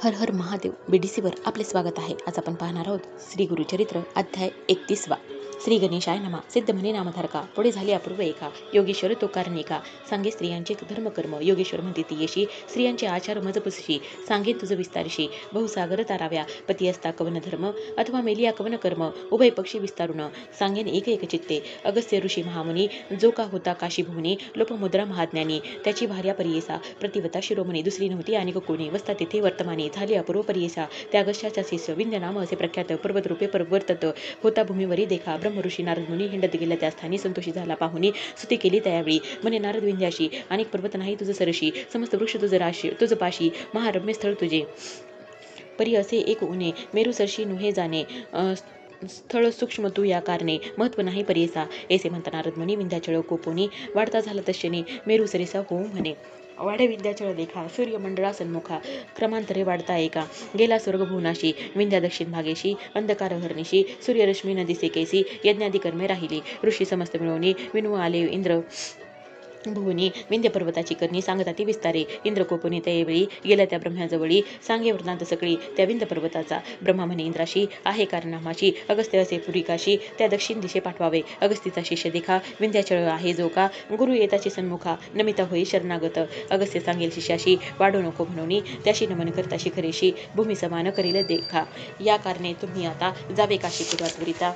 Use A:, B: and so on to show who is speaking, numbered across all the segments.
A: हर हर महादेव BDCवर आपले स्वागत आहे. आज आपण पाहणार आहोत श्री गुरुचरित्र अध्याय 31. श्री गणेशाय नमा. सिद्ध म्हणे नामधारका, पुढे झाली अपूर्व एका. योगेश्वर तो कारणिका, सांगे स्त्रियांचे धर्मकर्म. योगेश्वर म्हणते ती यशी, स्त्रियांचे आचार मजपुसशी. सांगेन तुझ विस्तारशी, बहुसागर ताराव्या. पती असता कवन धर्म, अथवा मेलिया कवन कर्म. उभय पक्षी विस्तारून, सांगेन एक एक चित्ते. अगस्त्य ऋषी महामुनी, जो का होता काशी भुवनी. लोपमुद्रा महाज्ञानी, त्याची भार्या परियेसा. प्रतिवता शिरोमणी, दुसरी नव्हती आणि कोणी. वसता तेथे वर्तमानी, झाले अपूर्व परियेसा. त्या अगस्त्याचा शिष्य विंध्य नाम असे प्रख्यात. पर्वत रूपे परिवर्तत होता भूमीवरी देखा. ब्रह्मऋषी नारद मुनी हिंडत गेल्या त्या स्थानी. संतोषी झाला पाहुनी, स्तुती केली त्यावेळी. म्हणे नारद विंध्याशी, अनेक पर्वत नाही तुझ सरशी. समस्त वृक्ष तुझ पाशी, महारम्य स्थळ तुझे. परी असे एक उणे, मेरू सरशी नुहे जाणे. स्थळ सूक्ष्म तू या कारणे, महत्व नाही परियेसा. ऐसे म्हणता नारद मुनी विंध्याचळ कोपोनी. वाढता झाला तश्यनी, मेरू सरीसा होऊ म्हणे. वाढे विंध्याचळ देखा, सूर्यमंडळा सन्मुखा. क्रमांतरे वाढता एका, गेला स्वर्ग भुवनाशी. विंध्या दक्षिण भागेशी, अंधकार हरणीशी. सूर्यरश्मी न दिसे कैसी, यज्ञादी कर्मे राहिली. ऋषी समस्त मिळवणी, विनू आले इंद्र भुवनी. विंध्य पर्वताची करणी, सांगता ती विस्तारे. इंद्र कोपनी त्यावेळी, गेल्या त्या ब्रह्म्याजवळी. सांगे वृत्तांत सकळी, त्या विंध्य पर्वताचा. ब्रह्मा म्हणे इंद्राशी, आहे कारणामाशी. अगस्त्य असे पुरिकाशी, त्या दक्षिण दिशे पाठवावे. अगस्तीचा शिष्य देखा, विंध्याचळ आहे जो का. गुरु येताची सन्मुखा, नमिता होई शरणागत. अगस्त्य सांगेल शिष्याशी, वाढू नको म्हणूनी. त्याशी नमन करता शिखरेशी, भूमी समान करील देखा. या कारणे तुम्ही आता, जावे काशी पूर्वात्वरिता.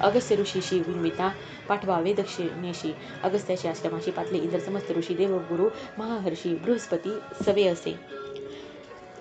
A: अगस्त्य ऋषीशी विनविता, पाठवावे दक्षिणेशी. अगस्त्याची आश्रमाशी पातले इंद्र समस्त ऋषी. देव गुरु महाहर्षी, बृहस्पती सवे असे.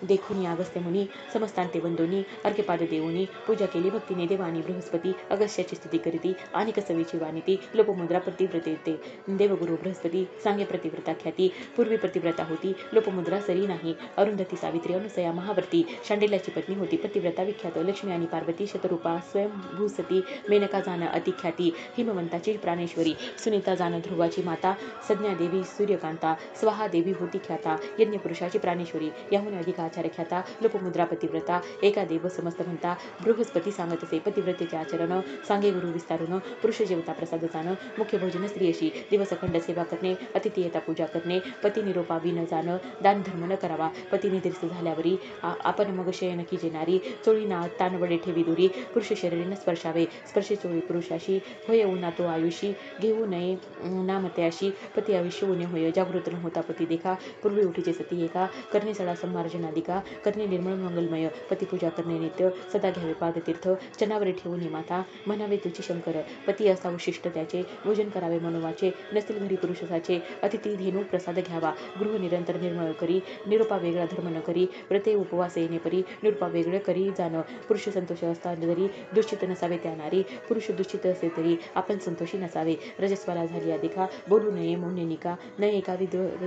A: देखुनी अगस्त्य मुनी, समस्तांते वंदोनी. अर्घ्यपाद देऊनी, पूजा केली भक्तीने देवानी. बृहस्पती अगस्त्याची स्तुती करीती, आणि कसवेची वानिती. लोपमुद्रा प्रतिव्रते ते. देवगुरु बृहस्पती, सांगे प्रतिव्रता ख्याती. पूर्वी प्रतिव्रता होती, लोपमुद्रा सरी नाही. अरुंधती सावित्री अनुसया महाव्रती. शांडिल्याची पत्नी होती पतिव्रता विख्यात. लक्ष्मी आणि पार्वती शतरूपा स्वयंभूसती. मेनका जाण अतिख्याती, हिमवंताची प्राणेश्वरी. सुनीता जाण ध्रुवाची माता. संज्ञादेवी सूर्यकांता. स्वाहा देवी होती ख्याता, यज्ञपुरुषाची प्राणेश्वरी. याहून अधिक आचार ख्याता, लोपमुद्रा पतिव्रता. एका देव समस्त म्हणता, बृहस्पती सांगत असे. पतिव्रतेचे आचरण, सांगे गुरु विस्तारून. पुरुष जेवता प्रसाद जाण, मुख्य भोजन स्त्रियशी. दिवस अखंड सेवा करणे, अतिथी येता पूजा करणे. पती निरोपावी न जाण, दान धर्म न करावा. पती निद्रिस्त झाल्यावरी, आपण मग शयन की जेनारी. चोळी ना तानवडे ठेवी दुरी, पुरुष शरीर न स्पर्शावे. स्पर्शे चोळी पुरुषाशी, होय उना तो आयुषी. घेऊ नये नाम त्याशी, पती आयुष्य उणे होय. जागृत न होता पती देखा, पूर्वी उठीचे सती एका. करणे सडा संमार्जनादिका, करणे निर्मळ मंगलमय. पतिपूजा करणे नित्य, सदा घ्यावे पादतीर्थ. चनावरी ठेवून माता, म्हणावे तुझी शंकर. पती असा उशिष्ट त्याचे, भोजन करावे मनोवाचे. नसतील घरी पुरुषाचे, अतिथी धेनू प्रसाद घ्यावा. गृह निरंतर निर्मळ करी, निरुपा वेगळा धर्म न करी. व्रते उपवास येणे परी, निरुपा वेगळे करी जाण. पुरुष संतोष असता जरी, दुश्चित नसावे त्या नारी. पुरुष दुश्चित असे तरी, आपण संतोषी नसावे. रजस्वला झाली देखा, बोलू नये मौन्यनिका. न एका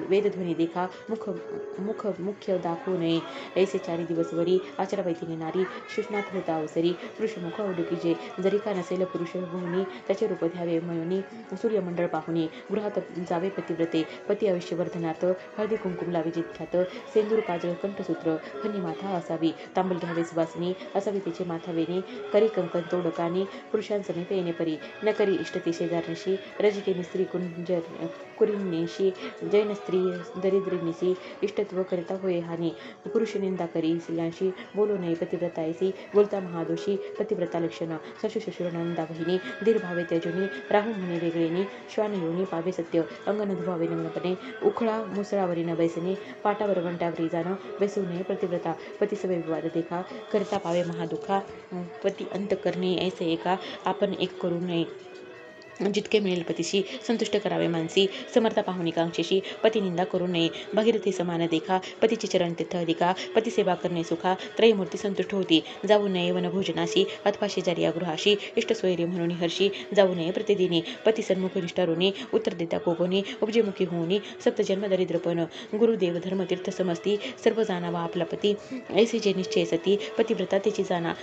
A: वेदध्वनी देखा, मुख्य दाखवू नये. ऐसे 4 दिवस वरी, आचरावैतीने नारी. शुष्णात होता अवसरी, पुरुष मुख अवडुकीजे. जरी का नसेल पुरुष भुवनी, त्याचे रूप घ्यावे मयोनी. सूर्यमंडळ पाहुनी, गृहात जावे पतिव्रते. पती आयुष्यवर्धनात, हळदी कुंकुम लावे जितख्यात. सेंदूर काजळ कंठसूत्र, खनी माथा असावी. तांबूल घ्यावे सुवासिनी, असावी तिचे माथावेनी. करी कंकण तोडकानी, पुरुषांसमीप येणे परी. न करी इष्टते शेजारनिशी, रजिकेनी स्त्री कुरिणीशी. जैन स्त्री दरिद्रीनिशी, इष्टत्व करिता होय हानी. पुरुष निंदा करी स्त्रियांशी, बोलू नये पतिव्रता ऐसी. बोलता महादोषी, पतिव्रता लक्षण. सासू शशुर नंदा बहिणी, धीर भावे त्यजोनी. राहू म्हणे वेगळेनी, श्वान योनी पावे सत्य. अंगण धुवावे नग्नपणे, उखळा मुसळावरी न बैसणे. पाटावर वंट्यावरी जाण, बैसू नये प्रतिव्रता. पतिसवे विवाद देखा, करता पावे महादुखा. पती अंत करणे ऐसे एका, आपण एक करू नये. जितके मिळेल पतीशी, संतुष्ट करावे मानसी. समर्था पाहुणी कांक्षेशी, पतिनिंदा करू नये. भागीरथी समान देखा, पतीचे चरण तीर्थ अधिका. पतिसेवा करणे सुखा, त्रयमूर्ती संतुष्ट होती. जाऊ नये वनभोजनाशी, अथवा शेजारी या गृहाशी. इष्टसोयरे म्हणून हर्षी, जाऊ नये प्रतिदिनी. पती सन्मुख निष्ठारुणी, उत्तर देता कोकोनी. उपजेमुखी होऊनी, सप्तजन्म दरिद्रपण. गुरुदेव धर्मतीर्थ समजती, सर्व जाणावा आपला पती. ऐसे जे निश्चय सती, पतिव्रता त्याची जाणा.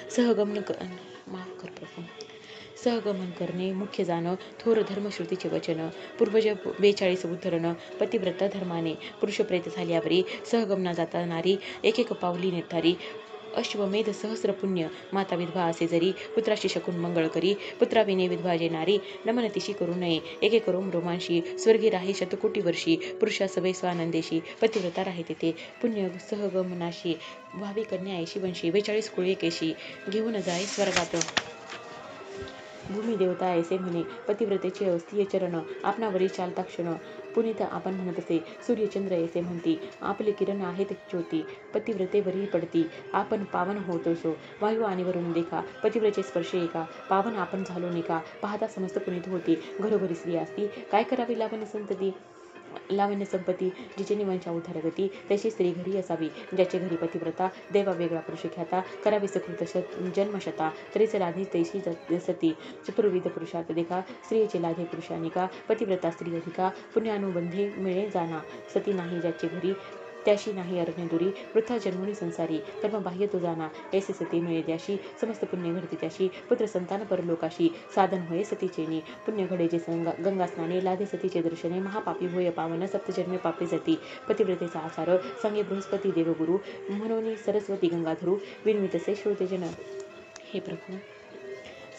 A: सहगमन करणे मुख्य जाण, थोर धर्मश्रुतीचे वचन. पूर्वज 42 उद्धरण, पतिव्रता धर्माने. पुरुष प्रेत झाल्यावरी, सहगमना जाता नारी. एक पावली निर्धारी, अश्वमेध सहस्र पुण्य माता विधवा असे जरी पुत्राशी शकून मंगळ करी पुत्राविने विधवा जे नारी नमनतिशी करू नये एके करोम रोमांशी स्वर्गी राही शतकोटी वर्षी पुरुषा सवय स्वानंदेशी पतिव्रता राहे तेथे पुण्य सहगमनाशी व्हावी कन्या ऐशी वंशी 42 कुळे केशी घेऊन जाई स्वर्गात भूमी देवता ऐसे म्हणे पतिव्रतेचे अस्थिय चरण आपणावरी चालता क्षण पुनीत आपण म्हणत असे सूर्यचंद्र ऐसे म्हणती आपले किरण आहेत ज्योती पतिव्रतेवरी पडती आपण पावन होतोसो वायू आणि वरून देखा पतिव्रतेचे स्पर्श एका पावन आपण झालो निका पाहता समस्त पुनीत होती घरोघरी स्त्री असती काय करावी लावण्य संपत्ती जिचे निवंशा उद्धारगती तशी स्त्री घरी असावी ज्याचे घरी पतिव्रता देवा वेगळा पुरुष ख्याता करावी सकृत जन्मशता तरीच लाधी तैशी सती चतुर्विध पुरुषार्थ देखा स्त्रियेचे लाधे पुरुषानिका पतिव्रता स्त्री अधिका पुण्यानुबंधे मिळे जाना सती नाही ज्याचे घरी त्याशी नाही अरण्य दुरी वृथा जन्मुनी संसारी कर्म बाह्य तो जाना ऐसे सती मिळे द्याशी समस्त पुण्य घडते त्याशी पुत्र संतान परलोकाशी साधन होय सतीचेनी पुण्य घडे जे गंगा स्नाने लादे सतीचे दर्शने महापापी होय पावन सप्तजन्मे पापी जाती पतिव्रतेचा आचार सांगे बृहस्पती देवगुरु म्हणून सरस्वती गंगाधरू विनवितसे श्रोतेजन हे प्रभू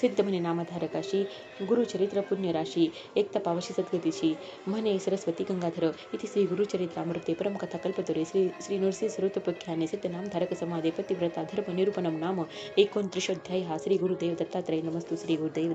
A: सिद्ध म्हणे नामधारकाशी गुरुचरित्र पुण्यराशी एकता पावशी सद्गतीशी म्हणे सरस्वती गंगाधर इथे श्री गुरुचरित्रामृते परमकथा कल्पतरे श्री नृसिंह सरुतपख्याने सिद्ध नामधारक समाधे पतिव्रता धर्म निरूपणम नाम 29 अध्याय हा श्री गुरुदेव दत्तात्रय नमस्तु श्री गुरुदेव